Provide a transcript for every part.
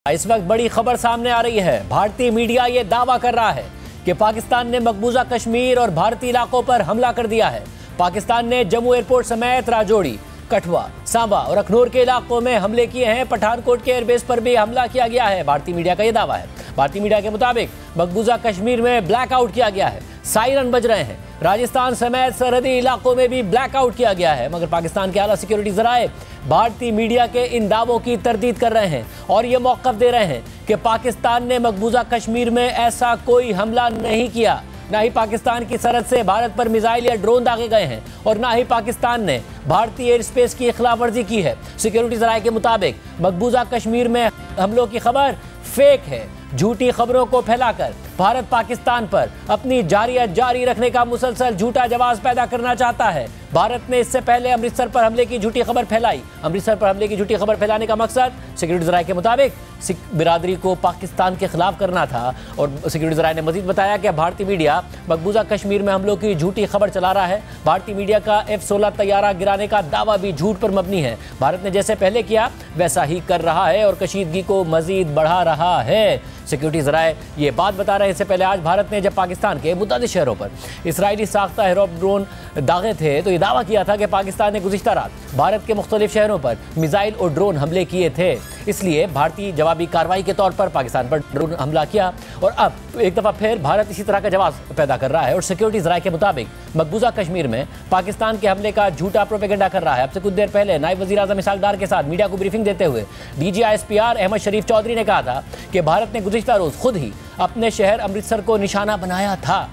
इस वक्त बड़ी खबर सामने आ रही है। भारतीय मीडिया ये दावा कर रहा है कि पाकिस्तान ने मकबूजा कश्मीर और भारतीय इलाकों पर हमला कर दिया है। पाकिस्तान ने जम्मू एयरपोर्ट समेत राजौरी, कठुआ, सांबा और अखनूर के इलाकों में हमले किए हैं। पठानकोट के एयरबेस पर भी हमला किया गया है। भारतीय मीडिया का यह दावा है। भारतीय मीडिया के मुताबिक मकबूजा कश्मीर में ब्लैकआउट किया गया है, सायरन बज रहे हैं। राजस्थान समेत सरहदी इलाकों में भी ब्लैकआउट किया गया है, मगर पाकिस्तान के आला सिक्योरिटी जराए भारतीय मीडिया के इन दावों की तरदीद कर रहे हैं और ये मौक़िफ़ दे रहे हैं कि पाकिस्तान ने मकबूजा कश्मीर में ऐसा कोई हमला नहीं किया। ना ही पाकिस्तान की सरहद से भारत पर मिसाइल या ड्रोन दागे गए हैं और ना ही पाकिस्तान ने भारतीय एयर स्पेस की खिलाफवर्जी की है। सिक्योरिटी जराये के मुताबिक मकबूजा कश्मीर में हमलों की खबर फेक है। झूठी खबरों को फैलाकर भारत पाकिस्तान पर अपनी जारियत जारी रखने का मुसलसल झूठा जवाब पैदा करना चाहता है। भारत ने इससे पहले अमृतसर पर हमले की झूठी खबर फैलाई। अमृतसर पर हमले की झूठी खबर फैलाने का मकसद सिक्योरिटी जराये के मुताबिक सिख बिरादरी को पाकिस्तान के खिलाफ करना था। और सिक्योरिटी जराये ने मजीद बताया कि भारतीय मीडिया मकबूजा कश्मीर में हमलों की झूठी खबर चला रहा है। भारतीय मीडिया का F-16 तैयारा गिराने का दावा भी झूठ पर मबनी है। भारत ने जैसे पहले किया वैसा ही कर रहा है और कशीदगी को मजीद बढ़ा रहा है। सिक्योरिटी जराये ये बात बता रहे हैं। इससे पहले आज भारत ने जब पाकिस्तान के मुतअद्दिद शहरों पर इसराइली साख्ता हेरोप ड्रोन दागे थे तो ये दावा किया था कि पाकिस्तान ने गुज़िश्ता रात भारत के मुख्तलिफ शहरों पर मिसाइल और ड्रोन हमले किए थे। इसलिए भारतीय जवाबी कार्रवाई के तौर पर पाकिस्तान पर ड्रोन हमला किया और अब एक दफ़ा फिर भारत इसी तरह का जवाब पैदा कर रहा है। और सिक्योरिटी जराये के मुताबिक मकबूजा कश्मीर में पाकिस्तान के हमले का झूठा प्रोपेगेंडा कर रहा है। अब से कुछ देर पहले नायब वज़ीर आज़म इसहाक़ डार के साथ मीडिया को ब्रीफिंग देते हुए DGISPR अहमद शरीफ चौधरी ने कहा था कि भारत ने गुज़िश्ता रोज़ खुद ही अपने शहर अमृतसर को निशाना बनाया था।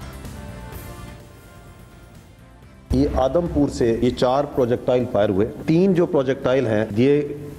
ये आदमपुर से ये 4 प्रोजेक्टाइल फायर हुए। 3 जो प्रोजेक्टाइल हैं ये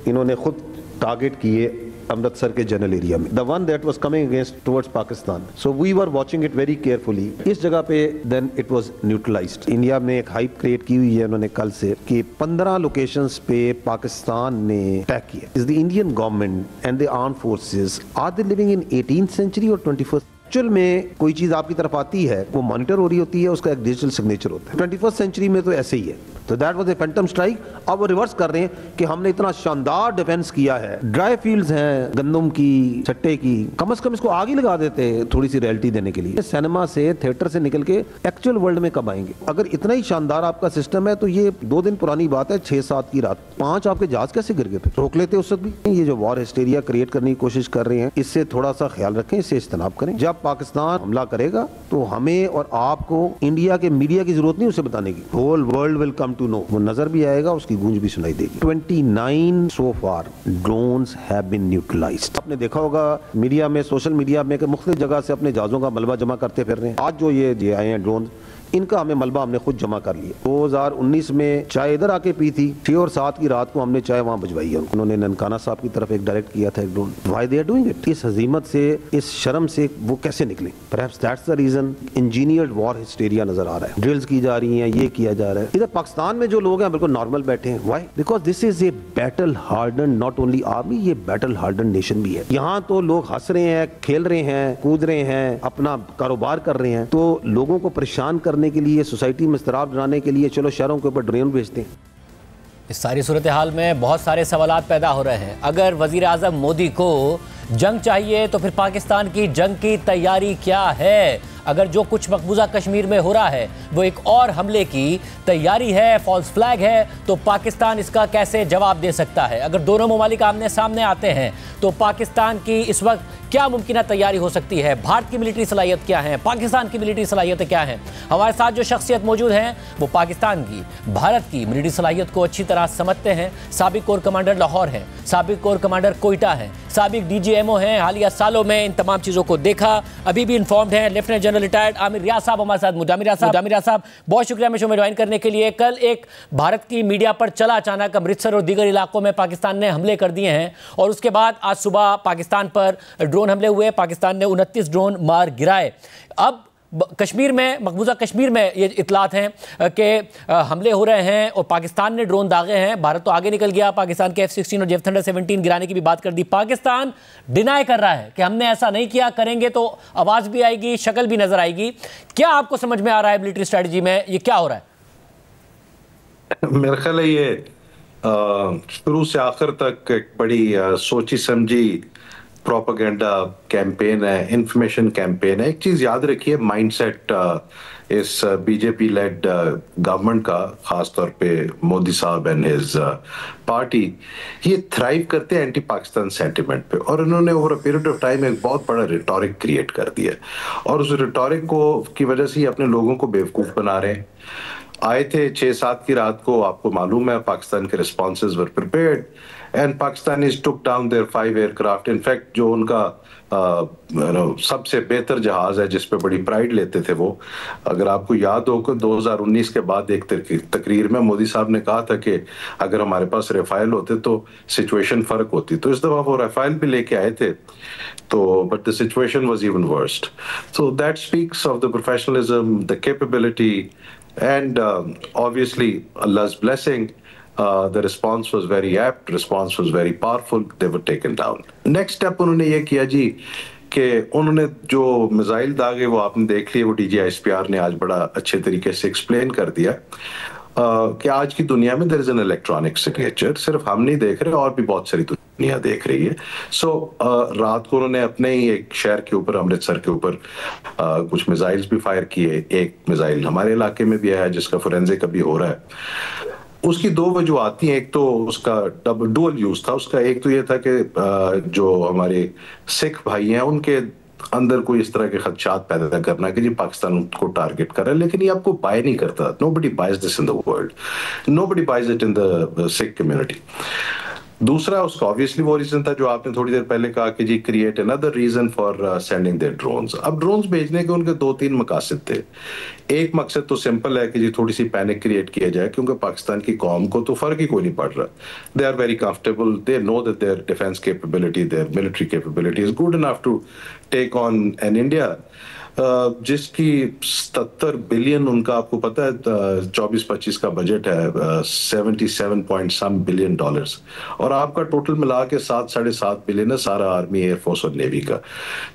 इन्होंने खुद टारगेट किए अमृतसर के जनरल एरिया में। The one that was coming against towards Pakistan, so we were watching it very carefully. इस जगह पे then it was neutralised. India में एक हाइप क्रिएट की हुई है उन्होंने कल से कि 15 लोकेशंस पे पाकिस्तान ने अटैक किया। Is the Indian government and the armed forces are they living in 18th century और 21st? एक्चुअल में कोई चीज आपकी तरफ आती है वो मॉनिटर हो रही होती है, उसका एक डिजिटल सिग्नेचर होता है। 21st सेंचुरी में तो ऐसे ही है। तो that was a Phantom strike. अब वो रिवर्स कर रहे हैं कि हमने इतना शानदार डिफेंस किया है, ड्राई फील्ड्स हैं गंदम की, चट्टे की, कम से कम इसको आग ही लगा देते थोड़ी सी रियलिटी देने के लिए। सिनेमा से, थिएटर से निकल के एक्चुअल वर्ल्ड में कब आएंगे? अगर इतना ही शानदार आपका सिस्टम है तो ये 2 दिन पुरानी बात है, 6-7 की रात 5 आपके जहाज कैसे गिर गए? फिर रोक लेते उस वक्त भी। ये जो वॉर हिस्टेरिया क्रिएट करने की कोशिश कर रहे हैं इससे थोड़ा सा ख्याल रखें, इससे इज्तनाब करें। जब पाकिस्तान हमला करेगा तो हमें और आपको इंडिया के मीडिया की जरूरत नहीं उसे बताने की। Whole world will come to know. वो नजर भी आएगा, उसकी गूंज भी सुनाई देगी। 29 सो फार ड्रोन्स हैव बीन न्यूट्रलाइज्ड। आपने देखा होगा मीडिया में, सोशल मीडिया में कि मुख्तलिफ जगह से अपने जहाजों का मलबा जमा करते फिर रहे हैं। आज जो ये आए हैं ड्रोन, इनका हमें मलबा हमने खुद जमा कर लिया। 2019 में चाय इधर आके पी थी, 6 और 7 की रात को हमने चाय वहां भिजवाई है। उन्होंने ननकाना साहब की तरफ एक डायरेक्ट किया था एक drone. Why they are doing it? इस हजीमत से, इस शर्म से वो कैसे निकले? Perhaps that's the reason engineered war hysteria नजर आ रहा है। ड्रिल्स की जा रही हैं, ये किया जा रहा है। इधर पाकिस्तान में जो लोग हैं बिल्कुल नॉर्मल बैठे हैं। Why? Because this is a battle harden not only army, ये बैटल हार्डन नेशन भी है। यहाँ तो लोग हंस रहे हैं, खेल रहे हैं, कूद रहे हैं, अपना कारोबार कर रहे हैं। तो लोगों को परेशान करने के लिए, सोसाइटी में इज़्तिराब बनाने के लिए चलो शहरों के ऊपर ड्रोन भेजते हैं। इस सारी सूरत हाल में बहुत सारे सवालात पैदा हो रहे हैं। अगर वज़ीर आज़म मोदी को जंग चाहिए तो फिर पाकिस्तान की जंग की तैयारी क्या है? अगर जो कुछ मकबूजा कश्मीर में हो रहा है वो एक और हमले की तैयारी है, फॉल्स फ्लैग है, तो पाकिस्तान इसका कैसे जवाब दे सकता है? अगर दोनों ममालिक आमने सामने आते हैं तो पाकिस्तान की इस वक्त क्या मुमकिन तैयारी हो सकती है? भारत की मिलिट्री सलाहियत क्या है? पाकिस्तान की मिलिट्री सलाहियतें क्या हैं? हमारे साथ जो शख्सियत मौजूद हैं वो पाकिस्तान की, भारत की मिलिट्री सलाहियत को अच्छी तरह समझते हैं। साबिक कोर कमांडर लाहौर हैं, साबिक कोर कमांडर कोयटा हैं, साबिक DGMO हैं, हालिया सालों में इन तमाम चीज़ों को देखा, अभी भी इन्फॉर्म्ड हैं। लेफ्टिनेंट जनरल रिटायर्ड आमिर रियाज साहब हमारे साथ मौजूद। आमिर रियाज साहब, बहुत शुक्रिया में शो में ज्वाइन करने के लिए। कल एक भारत की मीडिया पर चला अचानक अमृतसर और दीगर इलाकों में पाकिस्तान ने हमले कर दिए हैं और उसके बाद आज सुबह पाकिस्तान पर ड्रोन हमले हुए। पाकिस्तान ने 29 ड्रोन मार गिराए। अब कश्मीर में, मकबूजा कश्मीर में ये इतलात हैं कि हमले हो रहे हैं और पाकिस्तान ने ड्रोन दागे हैं। भारत तो आगे निकल गया, पाकिस्तान के F-16 और जेव थंडर 17 गिराने की भी बात कर दी। पाकिस्तान डिनाई कर रहा है कि हमने ऐसा नहीं किया, करेंगे तो आवाज़ भी आएगी, शक्ल भी नजर आएगी। क्या आपको समझ में आ रहा है मिलिट्री स्ट्रेटजी में ये क्या हो रहा है? मेरा ख्याल है ये शुरू से आखिर तक एक बड़ी सोची समझी प्रोपेगेंडा कैंपेन है, इंफॉर्मेशन कैंपेन है। एक चीज याद रखिए, माइंडसेट इस बीजेपी लेड गवर्नमेंट का, खासतौर पे मोदी साहब एंड हिज पार्टी, ये थ्राइव करते हैं एंटी पाकिस्तान सेंटिमेंट पे, और उन्होंने over a period of time एक बहुत बड़ा रिटोरिक क्रिएट कर दिया, और उस रिटोरिक को की वजह से ही अपने लोगों को बेवकूफ बना रहे हैं। आए थे 6-7 की रात को, आपको मालूम है पाकिस्तान के responses were prepared and Pakistanis took down their 5 aircraft. In fact जो उनका सबसे बेहतर जहाज है जिस पे बड़ी प्राइड लेते थे वो, अगर आपको याद हो कि 2019 के बाद एक तकरीर में मोदी साहब ने कहा था कि अगर हमारे पास राफेल होते तो सिचुएशन फर्क होती, तो इस दफा वो राफेल भी लेके आए थे, तो but the situation was even worst. So that speaks of the professionalism, the capability and obviously Allah's blessing. The response was very apt, response was very powerful, they were taken down. Next step उन्होंने ये किया जी कि उन्होंने जो missile दागे वो आपने देख लिए, वो DGISPR ने आज बड़ा अच्छे तरीके से एक्सप्लेन कर दिया कि आज की दुनिया में there is an electronic signature, सिर्फ हम नहीं देख रहे, और भी बहुत सारी दुनिया देख रही है। सो रात को उन्होंने अपने ही एक शहर के ऊपर, अमृतसर के ऊपर कुछ मिसाइल्स भी फायर किए। एक मिसाइल हमारे इलाके में भी आया जिसका फोरेंसिक अभी हो रहा है। उसकी दो वजूहत थी, एक तो उसका डुअल यूज था उसका। एक तो ये था कि जो हमारे सिख भाई हैं उनके अंदर कोई इस तरह के खदशात पैदा करना कि जी पाकिस्तान को टारगेट कर रहा है, लेकिन ये आपको बाय नहीं करता। Nobody buys this in the world, nobody buys it in the Sikh community. दूसरा उसका ऑब्वियसली वो रीजन था जो आपने थोड़ी देर पहले कहा कि जी create another reason for sending their drones. अब ड्रोन्स भेजने के उनके 2-3 मकासद थे। एक मकसद तो सिंपल है कि जी थोड़ी सी पैनिक क्रिएट किया जाए, क्योंकि पाकिस्तान की कौम को तो फर्क ही कोई नहीं पड़ रहा। They are very comfortable, they know that their defence capability, their military capability is good enough to take on an India जिसकी 77 बिलियन, उनका आपको पता है 24-25 का बजट है, 77 पॉइंट सम बिलियन डॉलर्स, और आपका टोटल मिला के 7-7.5 बिलियन है सारा आर्मी, एयरफोर्स और नेवी का।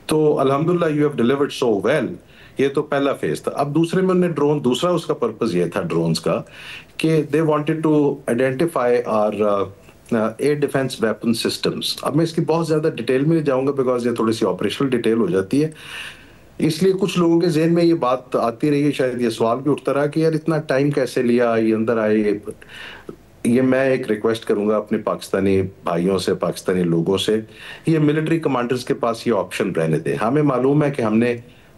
तो अल्हम्दुलिल्लाह you have delivered so well. ये तो पहला फेज था। अब दूसरे में उन्होंने ड्रोन, दूसरा उसका पर्पस ये था ड्रोन्स का कि they wanted to identify our air defence weapon systems. अब मैं इसकी बहुत ज्यादा डिटेल में नहीं जाऊंगा बिकॉज ये थोड़ी सी ऑपरेशनल डिटेल हो जाती है, इसलिए कुछ लोगों के ज़हन में ये बात आती रही है, शायद ये सवाल भी उठता रहा कि यार इतना टाइम कैसे लिया, ये अंदर आए। ये मैं एक रिक्वेस्ट करूंगा अपने पाकिस्तानी भाइयों से, पाकिस्तानी लोगों से, ये मिलिट्री कमांडर्स के पास ये ऑप्शन रहने दें। हमें मालूम है कि हमने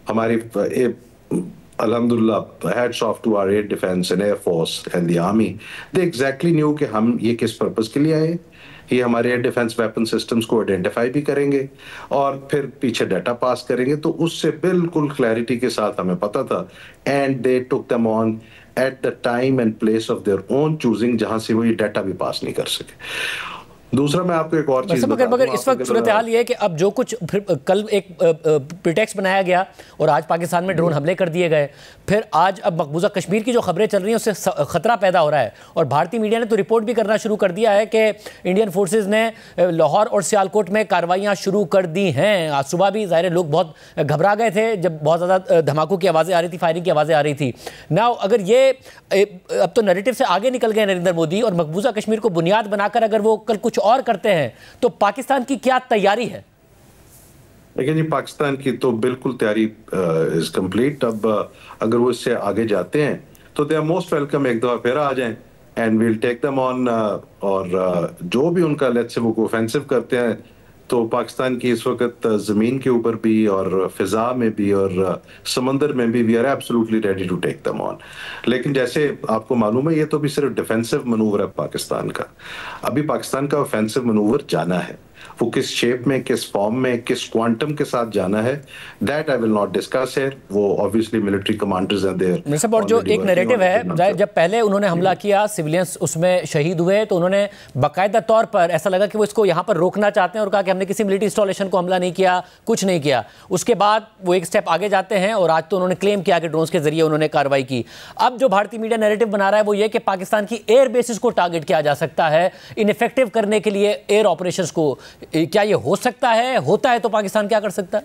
हमारी अल्हम्दुलिल्लाह hats off to our air defence and air force and the army, they exactly knew कि हम ये किस पर्पस के लिए आए। ये हमारे एयर डिफेंस वेपन सिस्टम्स को आइडेंटिफाई भी करेंगे और फिर पीछे डाटा पास करेंगे, तो उससे बिल्कुल क्लैरिटी के साथ हमें पता था। And they took them on at the time and place of their own choosing, जहां से वो ये डाटा भी पास नहीं कर सके। दूसरा मैं आपको एक और चीज मगर इस वक्त सूरत हाल ये है कि अब जो कुछ कल एक प्रिटेक्स्ट बनाया गया और आज पाकिस्तान में ड्रोन हमले कर दिए गए, फिर आज अब मकबूजा कश्मीर की जो खबरें चल रही हैं उससे खतरा पैदा हो रहा है, और भारतीय मीडिया ने तो रिपोर्ट भी करना शुरू कर दिया है कि इंडियन फोर्सेज ने लाहौर और सियालकोट में कार्रवाइयाँ शुरू कर दी हैं। आज सुबह भी ज़ाहिर लोग बहुत घबरा गए थे जब बहुत ज़्यादा धमाकों की आवाज़ें आ रही थी, फायरिंग की आवाज़ें आ रही थी। नाउ अगर ये अब तो नैरेटिव से आगे निकल गए नरेंद्र मोदी, और मकबूजा कश्मीर को बुनियाद बनाकर अगर वो कल कुछ और करते हैं तो पाकिस्तान की क्या तैयारी है? देखिए जी, पाकिस्तान की तो बिल्कुल तैयारी इज कंप्लीट। अब अगर वो इससे आगे जाते हैं तो दे आर मोस्ट वेलकम, एक दफा फिर आ जाएं and we'll take them on. और जो भी उनका लेट्स से वो ऑफेंसिव करते हैं, तो पाकिस्तान की इस वक्त जमीन के ऊपर भी और फिजा में भी और समंदर में भी we are absolutely ready to take them on. लेकिन जैसे आपको मालूम है ये तो भी सिर्फ डिफेंसिव मनूवर है पाकिस्तान का। अभी पाकिस्तान का ऑफेंसिव मनूवर जाना है, वो किस शेप में, किस फॉर्म में, किस क्वांटम के साथ जाना है, that I will not discuss here. वो ऑब्वियसली मिलिट्री कमांडर्स हैं देयर। और जो एक नैरेटिव है, जब पहले उन्होंने हमला किया, सिविलियंस उसमें शहीद हुए, तो उन्होंने बाकायदा तौर पर ऐसा लगा कि वो इसको यहाँ पर रोकना चाहते हैं और कहा कि हमने किसी मिलिट्री इंस्टॉलेशन को हमला नहीं किया, कुछ नहीं किया। उसके बाद वो एक स्टेप आगे जाते हैं और आज तो उन्होंने क्लेम किया कि ड्रोन्स के जरिए उन्होंने कार्रवाई की। अब जो भारतीय मीडिया नैरेटिव बना रहा है वो ये कि पाकिस्तान की एयर बेसिस को टारगेट किया जा सकता है इनइफेक्टिव करने के लिए एयर ऑपरेशंस को। क्या ये हो सकता है? होता है तो पाकिस्तान क्या कर सकता है?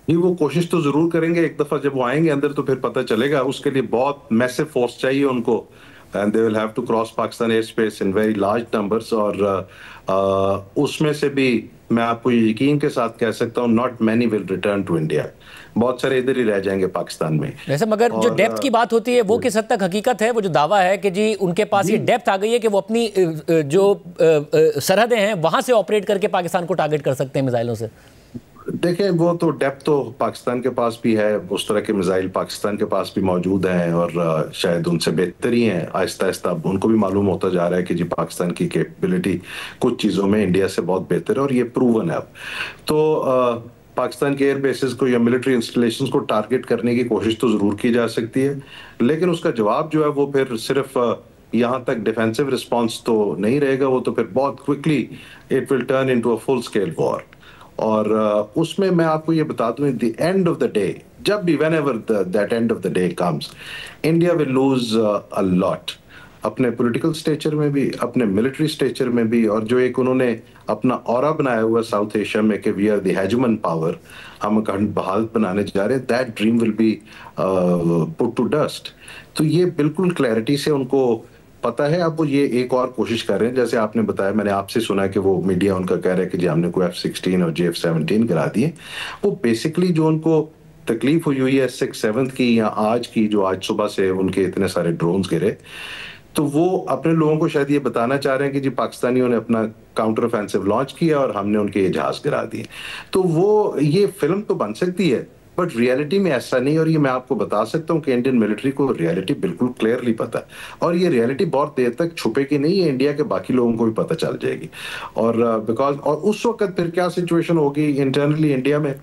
ये वो कोशिश तो जरूर करेंगे, एक दफा जब वो आएंगे अंदर तो फिर पता चलेगा। उसके लिए बहुत मैसिव फोर्स चाहिए उनको, and they will have to cross Pakistan air space in very large numbers. और उसमें से भी मैं आपको ये यकीन के साथ कह सकता हूँ, not many will return to India. बहुत सारे इधर ही रह जाएंगे पाकिस्तान में। वैसे मगर जो डेप्थ की बात होती है वो किस हद तक हकीकत है? वो जो दावा है कि जी उनके पास ये डेप्थ आ गई है कि वो अपनी जो सरहदें हैं वहां से ऑपरेट करके पाकिस्तान को टारगेट कर सकते हैं मिसाइलों से। देखें, वो तो डेप्थ तो पाकिस्तान के पास भी है, उस तरह के मिसाइल पाकिस्तान के पास भी मौजूद हैं और शायद उनसे बेहतर ही हैं। आहिस्ता आहिस्ता उनको भी मालूम होता जा रहा है कि जी पाकिस्तान की कैपेबिलिटी कुछ चीज़ों में इंडिया से बहुत बेहतर है और ये प्रूवन है अब। तो पाकिस्तान के एयर बेसिस को या मिलिट्री इंस्टॉलेशंस को टारगेट करने की कोशिश तो ज़रूर की जा सकती है, लेकिन उसका जवाब जो है वो फिर सिर्फ यहाँ तक डिफेंसिव रिस्पॉन्स तो नहीं रहेगा, वो तो फिर बहुत quickly it will turn into a full scale war. और उसमें मैं आपको ये बता दूं, the end of the day, जब भी whenever that end of the day comes, India will lose a lot, अपने पॉलिटिकल स्टेचर में भी, अपने मिलिट्री स्टेचर में भी। और जो एक उन्होंने अपना ऑरा बनाया हुआ साउथ एशिया में कि we are the hegemon power, हम अखंड भारत बनाने जा रहे हैं, that dream will be put to dust. तो ये बिल्कुल क्लैरिटी से उनको पता है। अब वो ये एक और कोशिश कर रहे हैं, जैसे आपने बताया, मैंने आपसे सुना कि वो मीडिया उनका कह रहा है कि जी हमने कोई F-16 और JF-17 करा दिए। वो बेसिकली जो उनको तकलीफ हुई है 6-7 की या आज की, जो आज सुबह से उनके इतने सारे ड्रोन्स गिरे, तो वो अपने लोगों को शायद ये बताना चाह रहे हैं कि जी पाकिस्तानियों ने अपना काउंटर ऑफेंसिव लॉन्च किया और हमने उनके ये जहाज गिरा दिए। तो वो ये फिल्म तो बन सकती है, बट रियलिटी में ऐसा नहीं। और ये मैं आपको बता सकता हूँ कि इंडियन मिलिट्री को रियलिटी बिल्कुल क्लियरली पता है और ये रियलिटी बहुत देर तक छुपेगी नहीं है, इंडिया के बाकी लोगों को भी पता चल जाएगी। और बिकॉज और उस वक्त फिर क्या सिचुएशन होगी इंटरनली इंडिया में,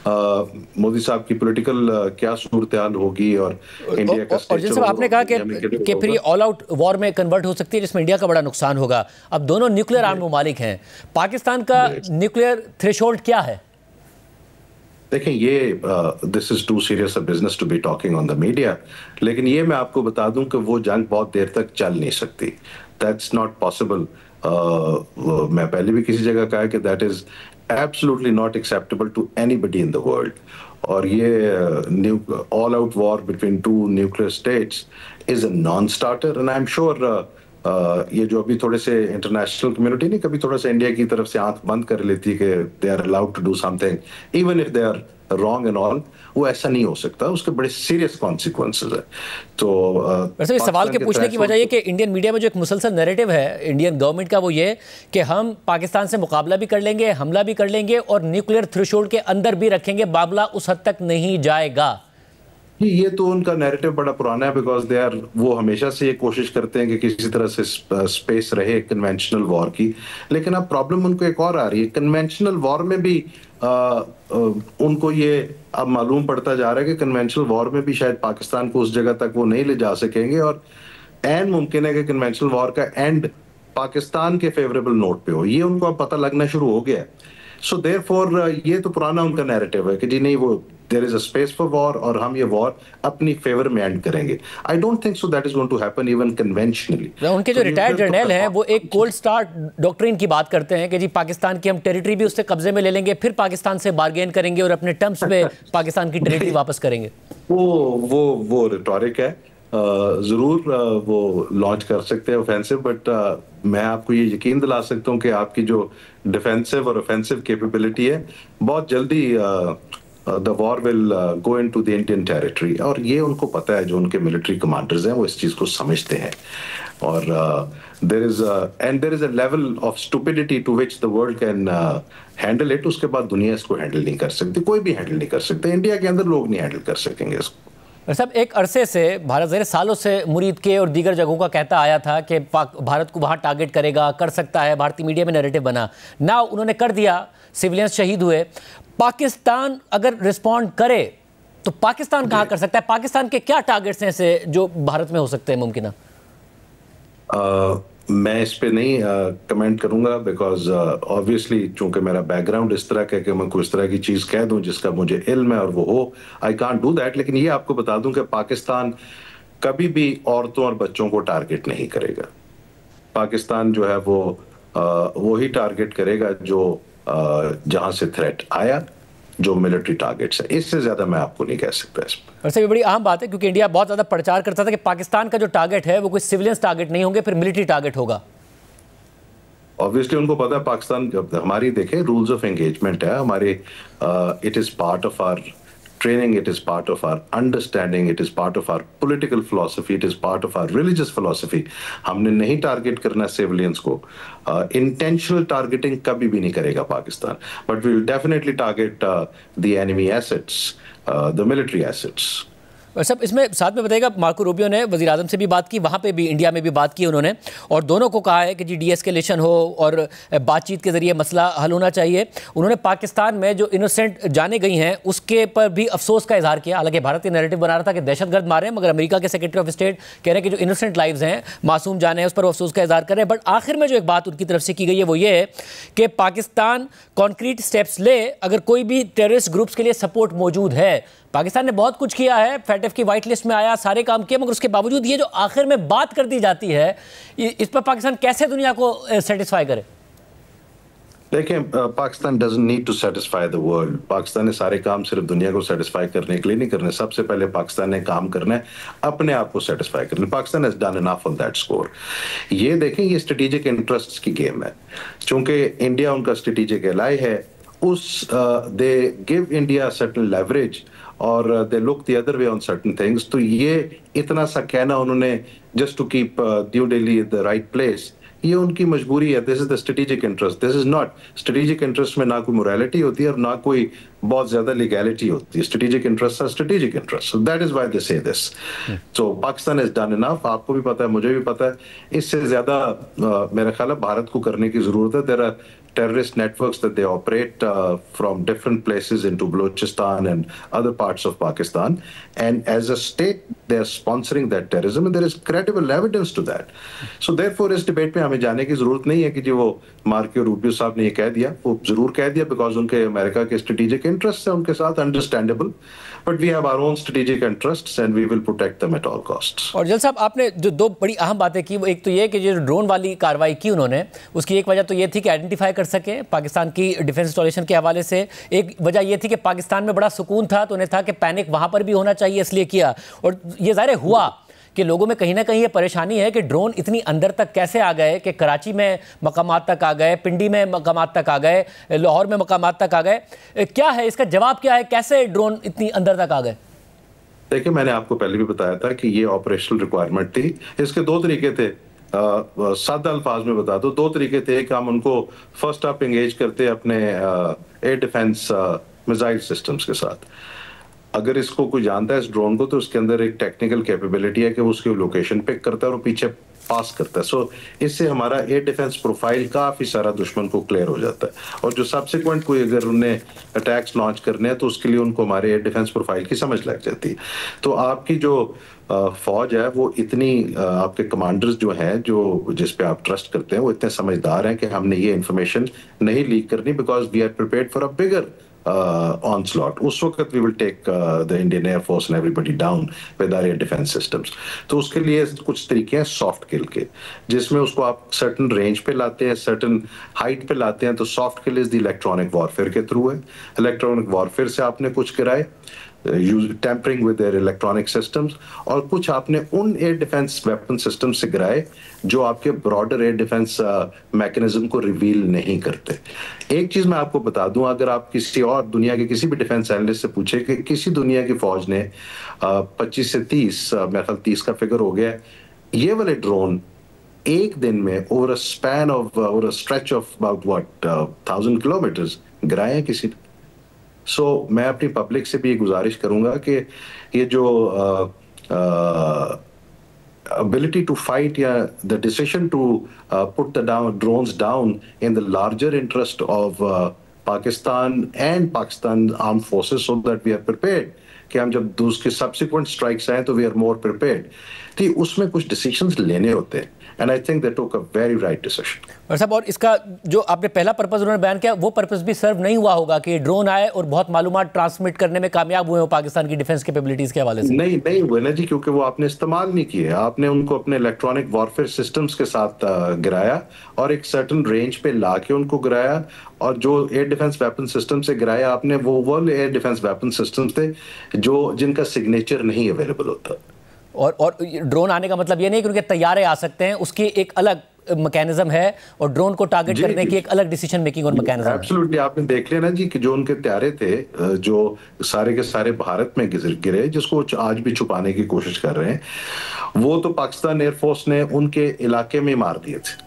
मोदी साहब की पॉलिटिकल क्या सूरत हाल होगी और इंडिया का और जैसे आपने कहा कि फिर ये ऑल आउट वॉर में कन्वर्ट हो सकती है जिसमें इंडिया का बड़ा नुकसान होगा। अब दोनों न्यूक्लियर आर्म ममालिक हैं, पाकिस्तान का न्यूक्लियर थ्रेशोल्ड क्या है? देखें, ये this is too serious a business to be talking on the media, लेकिन ये मैं आपको बता दूं कि वो जंग बहुत देर तक चल नहीं सकती। That's not possible. मैं पहले भी किसी जगह कहा कि that is absolutely not acceptable to anybody in the world. और ये all out war between two nuclear states is a non starter and I am sure ये जो अभी थोड़े से इंटरनेशनल कम्युनिटी ने कभी थोड़ा सा इंडिया की तरफ से आंख बंद कर लेती है कि they are allowed to do something even if they are wrong and all, वो ऐसा नहीं हो सकता, उसके बड़े सीरियस कॉन्सिक्वेंसेस है। तो वैसे इस सवाल के पूछने की वजह ये कि इंडियन मीडिया में जो एक मुसलसल नैरेटिव है इंडियन गवर्नमेंट का, वो ये कि हम पाकिस्तान से मुकाबला भी कर लेंगे, हमला भी कर लेंगे और न्यूक्लियर थ्रेशोल्ड के अंदर भी रखेंगे, मामला उस हद तक नहीं जाएगा। ये तो उनका नैरेटिव बड़ा पुराना है, बिकॉज दे आर, वो हमेशा से ये कोशिश करते हैं कि किसी तरह से स्पेस रहे कन्वेंशनल वॉर की। लेकिन अब प्रॉब्लम उनको एक और आ रही है, कन्वेंशनल वॉर में भी उनको ये अब मालूम पड़ता जा रहा है कि कन्वेंशनल वॉर में भी शायद पाकिस्तान को उस जगह तक वो नहीं ले जा सकेंगे और एन मुमकिन है कि कन्वेंशनल वॉर का एंड पाकिस्तान के फेवरेबल नोट पे हो। ये उनको अब पता लगना शुरू हो गया। सो देयरफॉर ये तो पुराना उनका नैरेटिव है कि जी नहीं, वो there is a space for war और हम ये वॉर अपनी फेवर में एंड करेंगे। I don't think so that is going to happen even conventionally. उनके जो रिटायर्ड जर्नल हैं वो एक कोल्ड स्टार्ट डॉक्ट्रिन की बात करते हैं कि जी पाकिस्तान की हम टेरिटरी भी उससे कब्जे में ले लेंगे, फिर पाकिस्तान से बार्गेन करेंगे और अपने टर्म्स पे पाकिस्तान की टेरिटरी वापस करेंगे। वो रिटोरिक है, जरूर वो लॉन्च कर सकते हैं ऑफेंसिव, बट मैं आपको ये यकीन दिला सकता हूँ कि आपकी जो डिफेंसिव और ऑफेंसिव कैपेबिलिटी है, बहुत जल्दी the war will go into the Indian territory. और ये उनको पता है, जो उनके मिलिट्री कमांडर्स हैं वो इस चीज को समझते हैं। और there is a level of stupidity to which the world can handle it. उसके बाद दुनिया इसको हैंडल नहीं कर सकती, कोई भी हैंडल नहीं कर सकता, इंडिया के अंदर लोग नहीं हैंडल कर सकेंगे इसको। साहब, एक अरसे से भारत ज़ाहिर सालों से मुरीद के और दीगर जगहों का कहता आया था कि भारत को वहाँ टारगेट करेगा, कर सकता है, भारतीय मीडिया में नैरेटिव बना। ना उन्होंने कर दिया, सिविलियंस शहीद हुए। पाकिस्तान अगर रिस्पॉन्ड करे तो पाकिस्तान कहाँ कर सकता है? पाकिस्तान के क्या टारगेट्स हैं ऐसे जो भारत में हो सकते हैं मुमकिन? मैं इस पे नहीं कमेंट करूंगा, बिकॉज ऑब्वियसली चूंकि मेरा बैकग्राउंड इस तरह का है कि मैं कोई इस तरह की चीज कह दूं जिसका मुझे इल्म है और वो हो, आई कांट डू दैट। लेकिन ये आपको बता दूं कि पाकिस्तान कभी भी औरतों और बच्चों को टारगेट नहीं करेगा। पाकिस्तान जो है वो ही टारगेट करेगा जो जहां से थ्रेट आया, जो मिलिट्री टारगेट्स है। इससे ज्यादा मैं आपको नहीं कह सकता इस पर। वैसे ये बड़ी अहम बात है क्योंकि इंडिया बहुत ज्यादा प्रचार करता था कि पाकिस्तान का जो टारगेट है वो कोई सिविलियंस टारगेट नहीं होंगे, फिर मिलिट्री टारगेट होगा। ऑब्वियसली उनको पता है पाकिस्तान, जब हमारी देखें रूल्स ऑफ एंगेजमेंट है हमारे, it is part of our training, it is part of our understanding, it is part of our political philosophy, it is part of our religious philosophy. हमने नहीं टारगेट करना सिविलियंस को, intentional targeting कभी भी नहीं करेगा Pakistan, but we will definitely target the enemy assets, the military assets. सब इसमें साथ में बताइएगा, मार्को रूबियो ने वज़ीर आज़म से भी बात की, वहाँ पे भी इंडिया में भी बात की उन्होंने, और दोनों को कहा है कि जी डीएस्केलेशन हो और बातचीत के ज़रिए मसला हल होना चाहिए। उन्होंने पाकिस्तान में जो इनोसेंट जाने गई हैं उसके पर भी अफसोस का इजहार किया। हालांकि भारतीय नैरेटिव बना रहा था कि दहशतगर्द मारे हैं, मगर अमेरिका के सेक्रेटरी ऑफ स्टेट कह रहे हैं कि जो इनोसेंट लाइव्स हैं, मासूम जाने हैं, उस पर अफसोस का इजहार कर रहे हैं। बट आखिर में जो एक बात उनकी तरफ से की गई है वो ये है कि पाकिस्तान कॉन्क्रीट स्टेप्स ले अगर कोई भी टेररिस्ट ग्रुप्स के लिए सपोर्ट मौजूद है। पाकिस्तान ने बहुत कुछ किया है, फैटफ की वाइट लिस्ट में आया, सारे काम किए, मगर उसके बावजूद ये जो आखिर में बात कर दी जाती है, इस पर पाकिस्तान कैसे दुनिया को सेटिस्फाई करे? देखिए, Pakistan doesn't need to satisfy the world. Pakistan ने सारे काम सिर्फ दुनिया को सेटिस्फाई करने के लिए नहीं करने। सबसे पहले पाकिस्तान ने काम करना है अपने आप को सेटिस्फाई करने। Pakistan has done enough on that score. ये देखें, ये स्ट्रेटेजिक इंटरेस्ट्स की गेम है। चूंकि इंडिया उनका स्ट्रेटेजिक एलाई है, they give India certain leverage और they look the other way on certain things. तो ये इतना सा कहना उन्होंने just to keep new Delhi in the right place, ये उनकी मजबूरी है। This is the strategic interest, this is not strategic interest में ना कोई मोरालिटी होती है और ना कोई बहुत ज्यादा लीगैलिटी होती है। स्ट्रेटेजिक इंटरेस्ट है strategic interest, that is why they say this. So Pakistan has done enough, आपको भी पता है, मुझे भी पता है। इससे ज्यादा मेरा ख्याल है भारत को करने की जरूरत है। There are terrorist networks that they operate from different places into Balochistan and other parts of Pakistan, and as a state they are sponsoring that terrorism and there is credible evidence to that. So therefore इस debate में हमें जाने की जरूरत नहीं है कि जी वो मार्को रूबियो साहब ने ये कह दिया। वो जरूर कह दिया बिकॉज उनके अमेरिका के स्ट्रेटेजिक इंटरेस्ट है उनके साथ, understandable, but we have our own strategic interests and we will protect them at all costs. और जल साहब, आपने जो दो बड़ी अहम बातें की, वो एक तो ये कि जो ड्रोन वाली कार्रवाई की उन्होंने, उसकी एक वजह तो ये थी कि आइडेंटिफाई कर सके पाकिस्तान की डिफेंस इंस्टॉलेशन के हवाले से। एक वजह ये थी कि पाकिस्तान में बड़ा सुकून था तो उन्हें था कि पैनिक वहाँ पर भी होना चाहिए, इसलिए किया। और ये ज़ाहिर हुआ कि लोगों में कहीं ना कहीं ये परेशानी है कि ड्रोन इतनी अंदर तक कैसे आ गए, कि कराची में मकामात तक आ गए, पिंडी में मकामात तक आ गए, लाहौर में मकामात तक आ गए। क्या है इसका जवाब, क्या है, कैसे ड्रोन इतनी अंदर तक आ गए? देखिए, मैंने आपको पहले भी बताया था कि ये ऑपरेशनल रिक्वायरमेंट थी। इसके दो तरीके थे, सादा अल्फाज में बता दो। दो तरीके थे कि हम उनको फर्स्ट अप एंगेज करते अपने एयर डिफेंस मिसाइल सिस्टम्स के साथ। अगर इसको कोई जानता है इस ड्रोन को, तो उसके अंदर एक टेक्निकल कैपेबिलिटी है कि वो उसकी लोकेशन पिक करता है और पीछे पास करता है। सो इससे हमारा एयर डिफेंस प्रोफाइल काफी सारा दुश्मन को क्लियर हो जाता है। और जो सब्सिक्वेंट कोई अगर उन्हें अटैक्स लॉन्च करने हैं तो उसके लिए उनको हमारे एयर डिफेंस प्रोफाइल की समझ लग जाती है। तो आपकी जो फौज है वो इतनी, आपके कमांडर्स जो हैं, जो जिस पे आप ट्रस्ट करते हैं, वो इतने समझदार हैं कि हमने ये इंफॉर्मेशन नहीं लीक करनी, because we are prepared for a bigger onslaught. उस वक्त we will take the Indian Air Force and everybody down with our air defense systems. तो उसके लिए कुछ तरीके हैं सॉफ्ट किल के, जिसमें उसको आप सर्टन रेंज पे लाते हैं, सर्टन हाइट पे लाते हैं। तो soft kill is the electronic warfare के थ्रू है। इलेक्ट्रॉनिक वॉरफेयर से आपने कुछ गिराए, tampering with their electronic systems, और कुछ आपने उन एयर डिफेंस वेपन सिस्टम से गिराए जो आपके ब्रॉडर एयर डिफेंस मैकेनिज्म को रिवील नहीं करते। एक चीज मैं आपको बता दूं, अगर आप किसी और दुनिया के किसी भी डिफेंस एनालिस्ट से पूछे कि किसी दुनिया की फौज ने 25 से 30, मेरे ख्याल 30 का फिगर हो गया, ये वाले ड्रोन एक दिन में over a span of, over a stretch of about what 1000 kilometres गिराए हैं किसी ने। सो मैं अपनी पब्लिक से भी गुजारिश करूंगा कि ये जो ability to fight या the decision to put the drones down in the larger interest of Pakistan and Pakistan armed forces so that we are prepared, कि हम जब उसके subsequent strikes आए तो we are more prepared। तो उसमें कुछ decisions लेने होते हैं, and I think they took a very right decision। और साहब, और इसका जो आपने पहला पर्पस उन्होंने बयान किया, वो पर्पस भी सर्व नहीं हुआ होगा कि ड्रोन आए और बहुत मालूमात ट्रांसमिट करने में कामयाब हुए हो पाकिस्तान की डिफेंस कैपेबिलिटीज के हवाले से? नहीं हुए ना जी, क्योंकि वो आपने इस्तेमाल नहीं किए। आपने उनको अपने इलेक्ट्रॉनिक वॉरफेयर सिस्टम्स के साथ गिराया और एक सर्टन रेंज पे ला के उनको गिराया, और जो एयर डिफेंस वेपन सिस्टम से गिराया आपने, वो world air defence weapon systems थे जिनका सिग्नेचर नहीं अवेलेबल होता। और ड्रोन आने का मतलब ये नहीं कि उनके तैयारे आ सकते हैं, उसकी एक अलग मैकेनिज्म है और ड्रोन को टारगेट करने की एक अलग डिसीजन मेकिंग और मैकेनिज्म है। एब्सोल्युटली, आपने देख लिया ना जी कि जो उनके त्यारे थे जो सारे के सारे भारत में गिरे, जिसको आज भी छुपाने की कोशिश कर रहे हैं, वो तो पाकिस्तान एयरफोर्स ने उनके इलाके में मार दिए थे।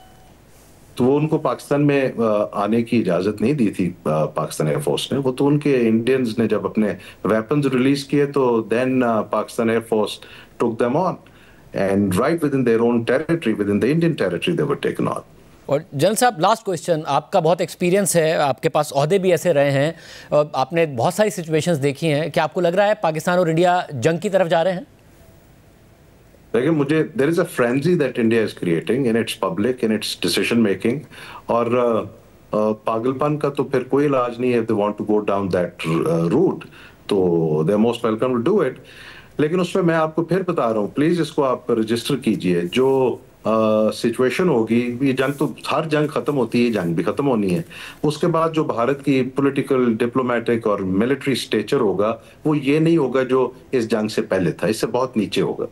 तो वो उनको पाकिस्तान में आने की इजाजत नहीं दी थी पाकिस्तान एयरफोर्स ने। वो तो उनके इंडियंस ने जब अपने वेपन्स रिलीज किए तो then Pakistan air force took them on and right within their own territory, within the Indian territory they were taken on. और जनरल साहब, लास्ट क्वेश्चन, आपका बहुत एक्सपीरियंस है, आपके पास ओहदे भी ऐसे रहे हैं और आपने बहुत सारी सिचुएशंस देखी हैं, क्या आपको लग रहा है पाकिस्तान और इंडिया जंग की तरफ जा रहे हैं? देखिए, मुझे there is a frenzy that India is creating in its public, in its decision making, और पागलपन का तो फिर कोई इलाज नहीं है। If they want to go down that route तो they are most welcome to do it. लेकिन उसमें मैं आपको फिर बता रहा हूँ, प्लीज इसको आप रजिस्टर कीजिए। जो सिचुएशन होगी, ये जंग तो हर जंग खत्म होती है, जंग भी खत्म होनी है। उसके बाद जो भारत की पॉलिटिकल, डिप्लोमेटिक और मिलिट्री स्टेचर होगा वो ये नहीं होगा जो इस जंग से पहले था, इससे बहुत नीचे होगा।